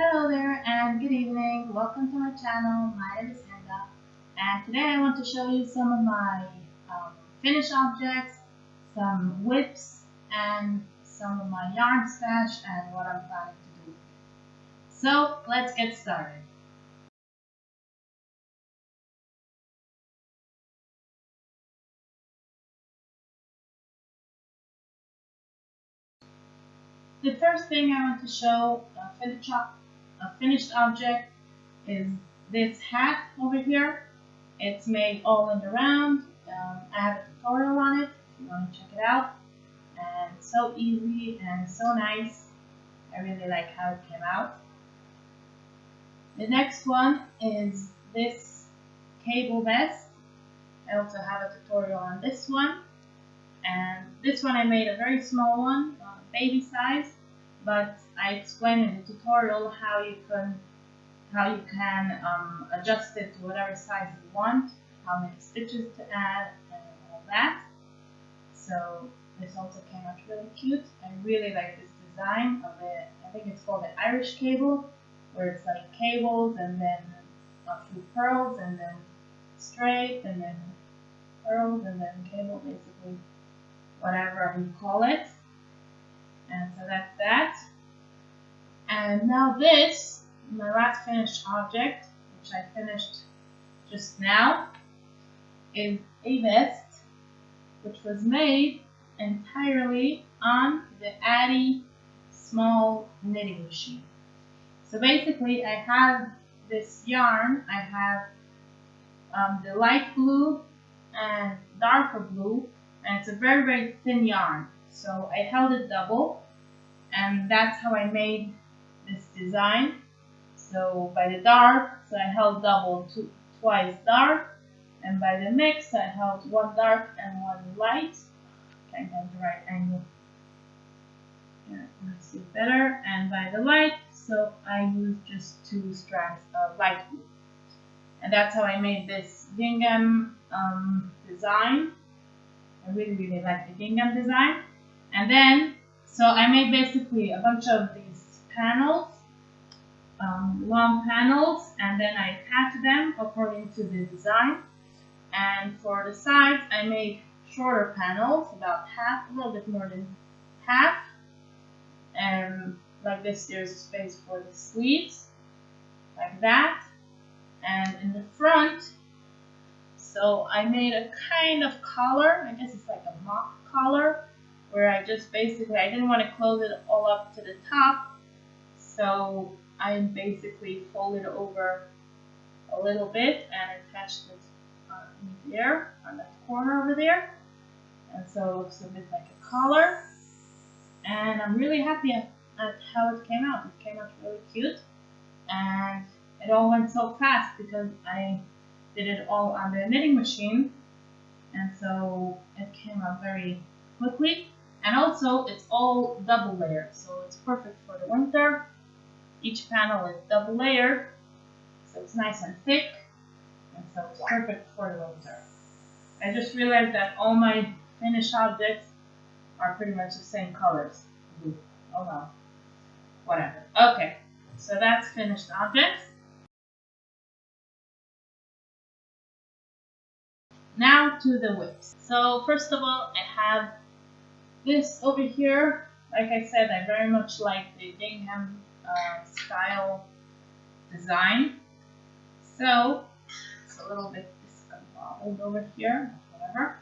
Hello there and good evening. Welcome to my channel. My name is Linda, and today I want to show you some of my finished objects, some whips, and some of my yarn stash and what I'm planning to do. So let's get started. The first thing I want to show, a finished object, is this hat over here. It's made all in the round. I have a tutorial on it if you want to check it out. And it's so easy and so nice. I really like how it came out. The next one is this cable vest. I also have a tutorial on this one. And this one I made a very small one, baby size, but I explain in the tutorial how you can adjust it to whatever size you want, how many stitches to add, and all that. So this also came out really cute. I really like this design of it. I think it's called the Irish cable, where it's like cables and then a few pearls and then straight and then pearls and then cable, basically whatever you call it. And so that's that. And now this, my last finished object, which I finished just now, is a vest which was made entirely on the Addi small knitting machine. So basically I have this yarn, I have the light blue and darker blue, and it's a very, very thin yarn. So I held it double, and that's how I made this design. So by the dark, so I held double twice dark, and by the mix I held one dark and one light. Can't get the right angle. Yeah, I see it better. And by the light, so I used just 2 strands of light blue. And that's how I made this gingham design. I really, really like the gingham design. And then, so I made basically a bunch of these panels, long panels, and then I attached them according to the design. And for the sides, I made shorter panels, about half, a little bit more than half. And like this, there's space for the sleeves, like that. And in the front, so I made a kind of collar, I guess it's like a mock collar, where I just basically, I didn't want to close it all up to the top, so I basically folded over a little bit and attached it there, on that corner over there, and so it looks a bit like a collar, and I'm really happy at how it came out. It came out really cute, and it all went so fast because I did it all on the knitting machine, and so it came out very quickly. And also it's all double layered, so it's perfect for the winter. Each panel is double layered, so it's nice and thick, and so it's perfect for the winter. I just realized that all my finished objects are pretty much the same colors. Oh well, whatever. Okay, so that's finished objects. Now to the whips. So first of all, I have this over here. Like I said, I very much like the gingham style design. So it's a little bit disemboweled over here, whatever.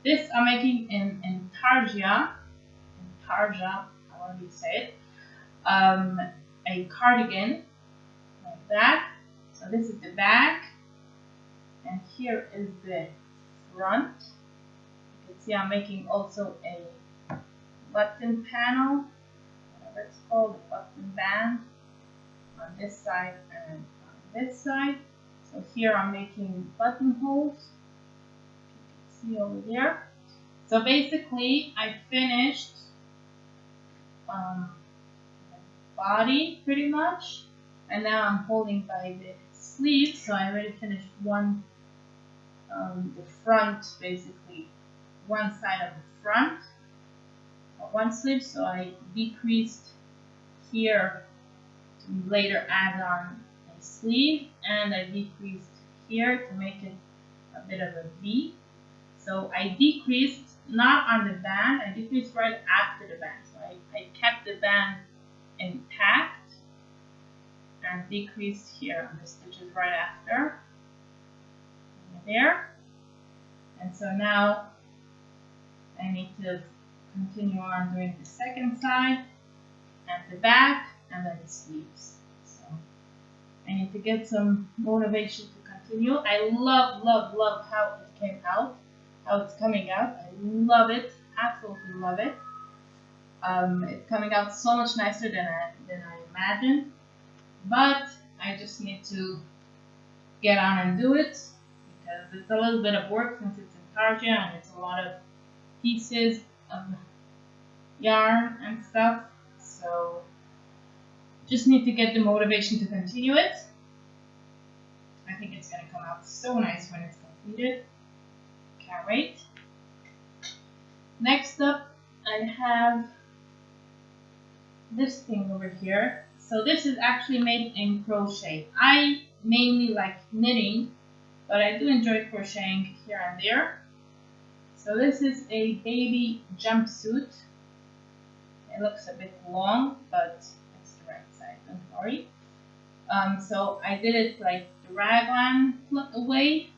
This I'm making in Tarja, however you say it, a cardigan like that. So this is the back, and here is the front. You can see I'm making also a button panel, whatever it's called, a button band, on this side and on this side. So here I'm making buttonholes, you can see over there. So basically I finished the body pretty much, and now I'm holding by the sleeve. So I already finished one, the front, basically one side of the front, one sleeve. So I decreased here to later add on a sleeve, and I decreased here to make it a bit of a V. So I decreased not on the band, I decreased right after the band. So I kept the band intact and decreased here on the stitches right after. There. And so now I need to continue on doing the second side and the back and then the sleeves. So I need to get some motivation to continue. I love, love, love how it came out, how it's coming out. I love it, absolutely love it. It's coming out so much nicer than I imagined. But I just need to get on and do it because it's a little bit of work since it's intarsia and it's a lot of pieces of yarn and stuff. So just need to get the motivation to continue it. I think it's going to come out so nice when it's completed. Can't wait. Next up, I have this thing over here. So this is actually made in crochet. I mainly like knitting, but I do enjoy crocheting here and there. So this is a baby jumpsuit. It looks a bit long, but it's the right size, don't worry. So I did it like the raglan way,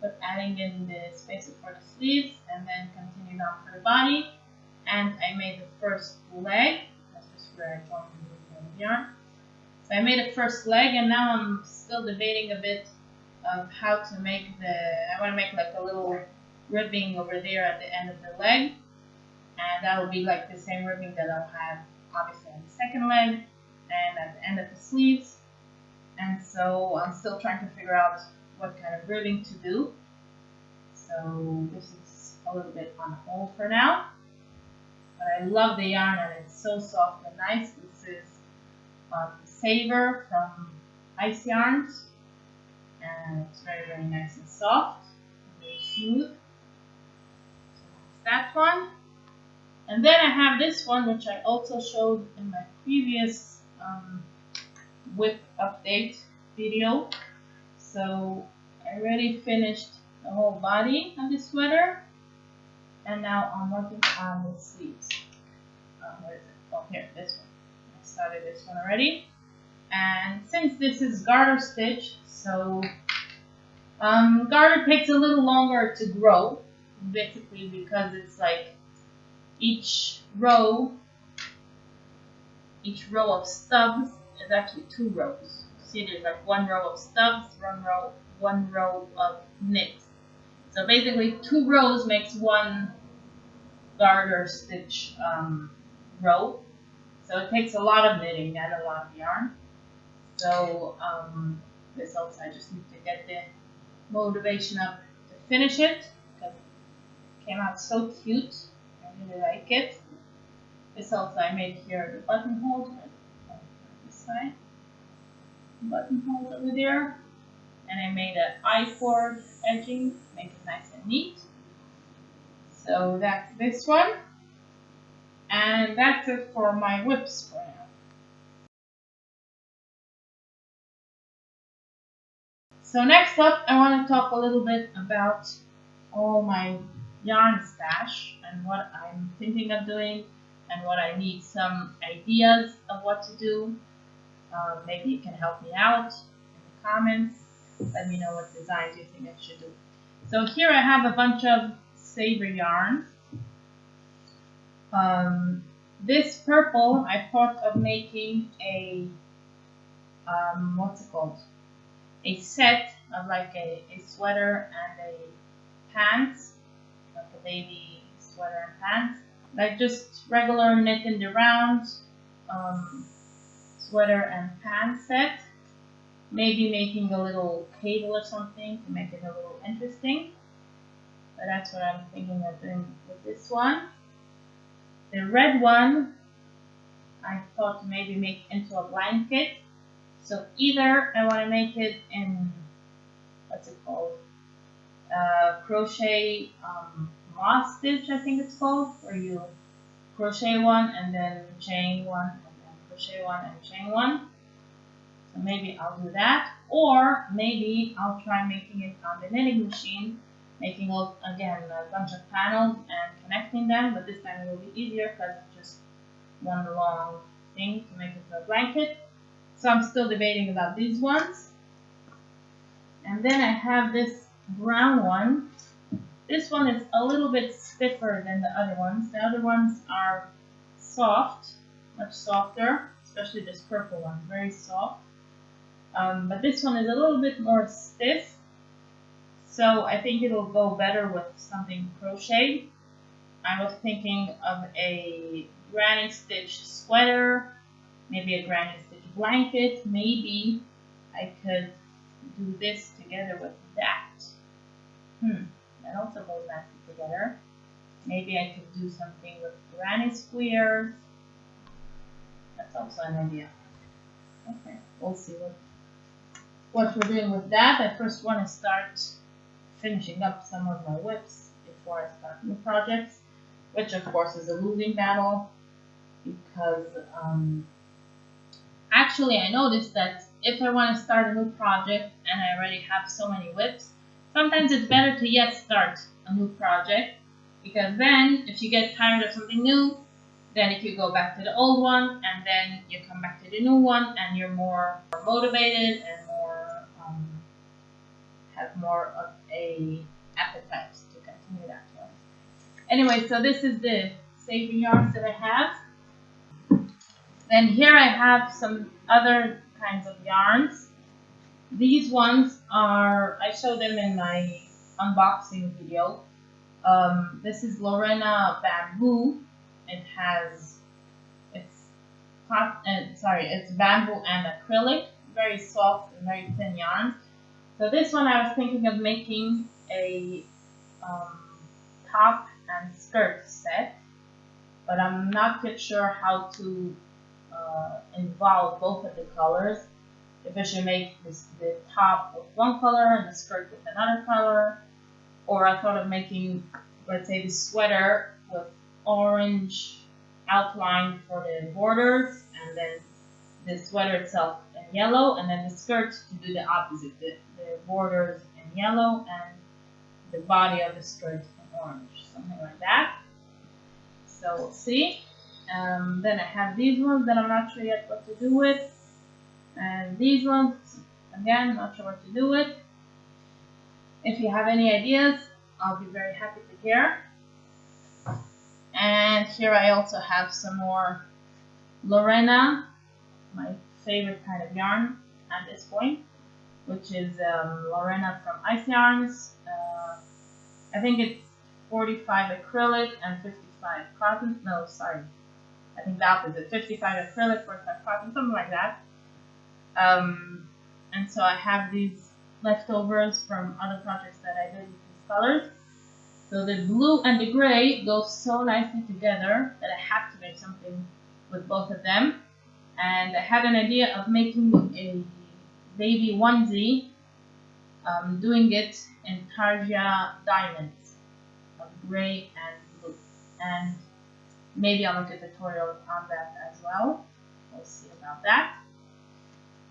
but adding in the spaces for the sleeves, and then continued on for the body. And I made the first leg. That's just where I joined the yarn. So I made a first leg, and now I'm still debating a bit of how to make I want to make like a little ribbing over there at the end of the leg. And that will be like the same ribbing that I'll have obviously on the second leg and at the end of the sleeves. And so I'm still trying to figure out what kind of ribbing to do. So this is a little bit on hold for now. But I love the yarn and it's so soft and nice. This is Savor from Ice Yarns. And it's very, very nice and soft. Very smooth. So that's that one. And then I have this one, which I also showed in my previous whip update video. So I already finished the whole body of the sweater, and now I'm working on the sleeves. Where is it? Oh, here, this one. I started this one already. And since this is garter stitch, so garter takes a little longer to grow, basically because it's like each row of stubs is actually 2 rows. See, there's like 1 row of stubs, 1 row of knit. So basically 2 rows makes 1 garter stitch row. So it takes a lot of knitting and a lot of yarn. So this also I just need to get the motivation up to finish it because it came out so cute. I really like it. This also I made here the buttonholes on this side. Buttonholes over there. And I made an I-cord edging, make it nice and neat. So that's this one. And that's it for my whips for now. So next up, I want to talk a little bit about all my yarn stash and what I'm thinking of doing and what I need some ideas of what to do. Maybe you can help me out in the comments. Let me know what designs you think I should do. So here I have a bunch of Savor yarns. This purple, I thought of making a, what's it called? A set of like a sweater and a pants, like a baby sweater and pants. Like just regular knit in the round sweater and pants set. Maybe making a little cable or something to make it a little interesting. But that's what I'm thinking of doing with this one. The red one, I thought to maybe make into a blanket. So either I want to make it in, what's it called? Crochet moss stitch, I think it's called, where you crochet one and then chain one and then crochet one and chain one. So maybe I'll do that, or maybe I'll try making it on the knitting machine, making again a bunch of panels and connecting them, but this time it will be easier because it's just one long thing to make it a blanket. So I'm still debating about these ones. And then I have this brown one. This one is a little bit stiffer than the other ones. The other ones are soft, much softer, especially this purple one, very soft. But this one is a little bit more stiff, so I think it'll go better with something crocheted. I was thinking of a granny stitch sweater, maybe a granny stitch blanket. Maybe I could do this together with that. That also goes nicely together. Maybe I could do something with granny squares. That's also an idea. Okay, we'll see what we're doing with that. I first want to start finishing up some of my whips before I start new projects, which of course is a losing battle because actually I noticed that if I want to start a new project and I already have so many whips, sometimes it's better to yet start a new project, because then if you get tired of something new, then if you go back to the old one and then you come back to the new one and you're more motivated and more have more of a appetite to continue that one. Anyway, so this is the saving yarns that I have. Then here I have some other kinds of yarns. These ones are, I showed them in my unboxing video. This is Lorena bamboo. It's bamboo and acrylic, very soft and very thin yarn. So this one I was thinking of making a top and skirt set, but I'm not yet sure how to involve both of the colors. If I should make the top with one color and the skirt with another color, or I thought of making, let's say, the sweater with orange outline for the borders, and then the sweater itself in yellow, and then the skirt to do the opposite, the borders in yellow and the body of the skirt in orange, something like that. So we'll see. Then I have these ones that I'm not sure yet what to do with, and these ones, again, not sure what to do with. If you have any ideas, I'll be very happy to hear. And here I also have some more Lorena, my favorite kind of yarn at this point, which is Lorena from Ice Yarns. I think it's 45 acrylic and 55 cotton. No, sorry. I think the opposite. 55 acrylic, 45 cotton, something like that. And so I have these leftovers from other projects that I did with these colors. So the blue and the gray go so nicely together that I have to make something with both of them. And I had an idea of making a baby onesie, doing it in tarsia diamonds of gray and blue. And maybe I'll make a tutorial on that as well. We'll see about that.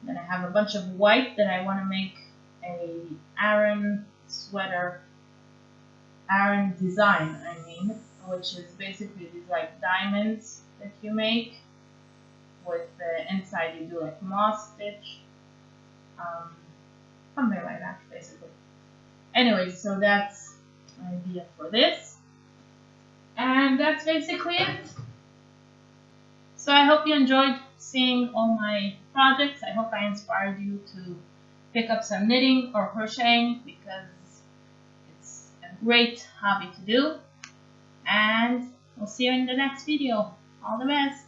Then I have a bunch of white that I want to make a Aran sweater, Aran design, which is basically these like diamonds that you make with the inside you do like moss stitch, something like that basically. Anyway, so that's my idea for this, and that's basically it. So I hope you enjoyed seeing all my projects. I hope I inspired you to pick up some knitting or crocheting, because it's a great hobby to do. And we'll see you in the next video. All the best!